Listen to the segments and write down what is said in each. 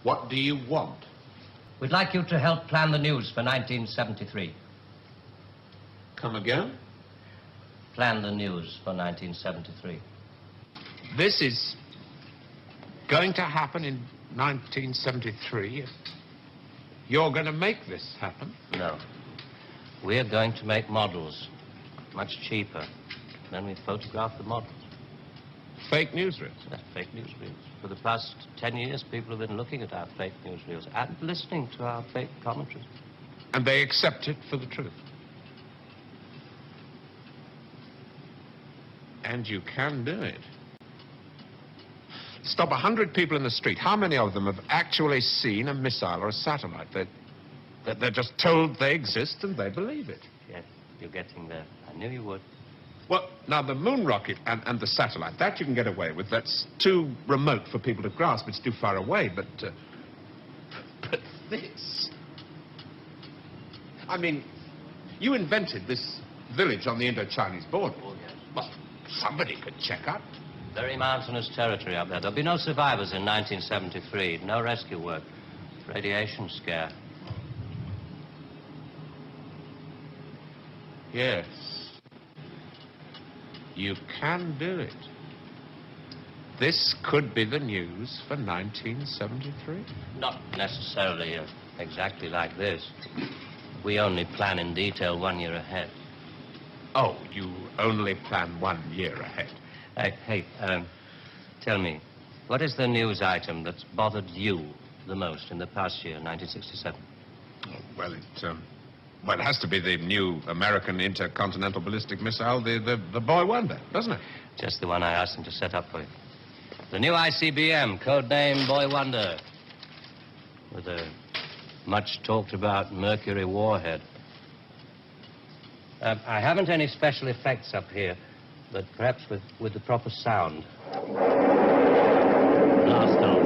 What do you want? We'd like you to help plan the news for 1973. Come again? Plan the news for 1973. This is going to happen in 1973. You're going to make this happen? No. We're going to make models, much cheaper. Then we photograph the models. Fake newsreels? That's fake newsreels. For the past 10 years, people have been looking at our fake newsreels and listening to our fake commentaries. And they accept it for the truth? And you can do it. Stop 100 people in the street. How many of them have actually seen a missile or a satellite? They're just told they exist and they believe it. Yes, you're getting there. I knew you would. Well, now, the moon rocket and the satellite, that you can get away with. That's too remote for people to grasp. It's too far away, but this... I mean, you invented this village on the Indo-Chinese border. Oh, yes. Well, somebody could check up. Very mountainous territory up there. There'll be no survivors in 1973. No rescue work. Radiation scare. Yes. You can do it. This could be the news for 1973. Not necessarily exactly like this. We only plan in detail 1 year ahead. Oh, you only plan 1 year ahead. Hey, tell me, what is the news item that's bothered you the most in the past year, 1967? Oh, well, it has to be the new American intercontinental ballistic missile, the Boy Wonder, doesn't it? Just the one I asked him to set up for you. The new ICBM, codename Boy Wonder, with a much-talked-about Mercury warhead. I haven't any special effects up here, but perhaps with the proper sound. Blast off.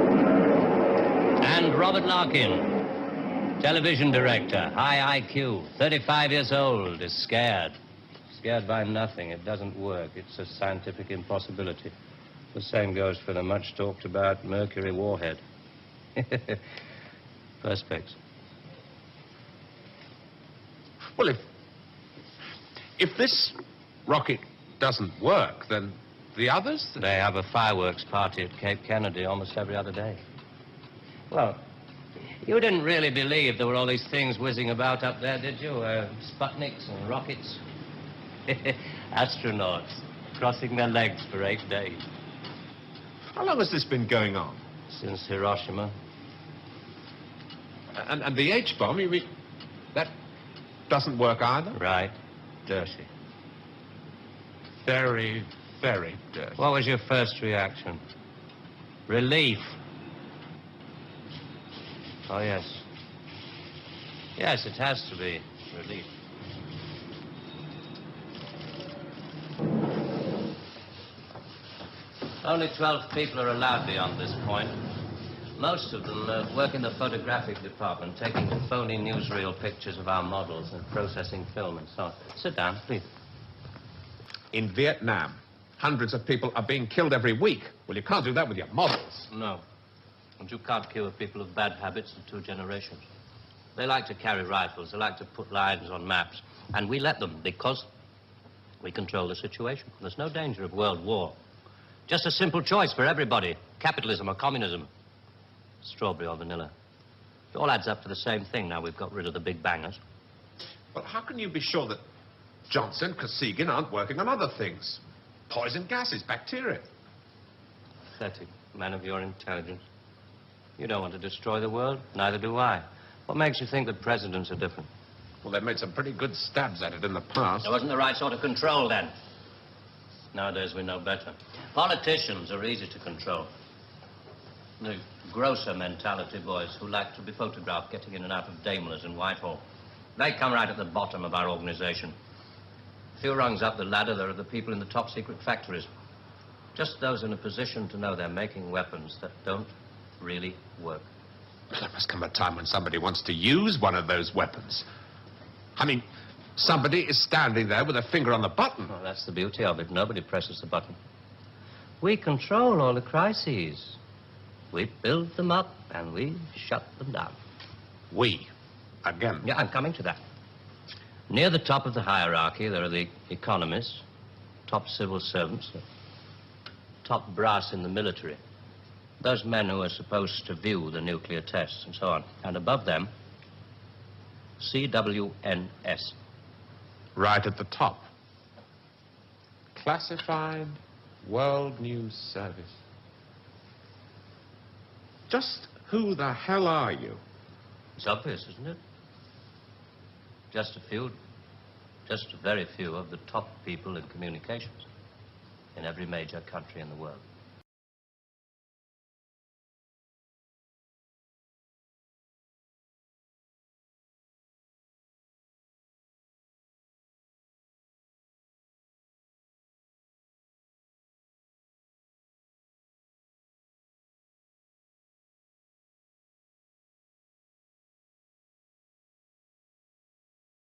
And Robert Larkin, television director, high IQ, 35 years old, is scared. Scared by nothing. It doesn't work. It's a scientific impossibility. The same goes for the much-talked-about Mercury warhead. Perspex. Well, if this rocket doesn't work, then the others... They have a fireworks party at Cape Kennedy almost every other day. Well, you didn't really believe there were all these things whizzing about up there, did you? Sputniks and rockets. Astronauts crossing their legs for 8 days. How long has this been going on? Since Hiroshima. And the H-bomb, you mean, that doesn't work either? Right. Dirty. Very, very dirty. What was your first reaction? Relief. Oh, yes. Yes, it has to be relief. Only 12 people are allowed beyond this point. Most of them work in the photographic department, taking phony newsreel pictures of our models and processing film and so on. Sit down, please. In Vietnam, hundreds of people are being killed every week. Well, you can't do that with your models. No. And you can't kill people of bad habits in 2 generations. They like to carry rifles. They like to put lines on maps. And we let them because we control the situation. There's no danger of world war. Just a simple choice for everybody. Capitalism or communism. Strawberry or vanilla. It all adds up to the same thing now we've got rid of the big bangers. Well, how can you be sure that Johnson, Kosygin aren't working on other things? Poison gases, bacteria. Pathetic man of your intelligence. You don't want to destroy the world, neither do I. What makes you think that presidents are different? Well, they've made some pretty good stabs at it in the past. There wasn't the right sort of control then. Nowadays we know better. Politicians are easy to control. The grosser mentality boys who like to be photographed getting in and out of Daimlers in Whitehall. They come right at the bottom of our organization. A few rungs up the ladder, there are the people in the top secret factories. Just those in a position to know they're making weapons that don't really work. There must come a time when somebody wants to use one of those weapons. I mean, somebody is standing there with a finger on the button. Well, that's the beauty of it. Nobody presses the button. We control all the crises. We build them up and we shut them down. We. Again. Yeah, I'm coming to that. Near the top of the hierarchy, there are the economists, top civil servants, the top brass in the military. Those men who are supposed to view the nuclear tests and so on. And above them, CWNS. Right at the top. Classified World News Service. Just who the hell are you? It's obvious, isn't it? Just a very few of the top people in communications in every major country in the world.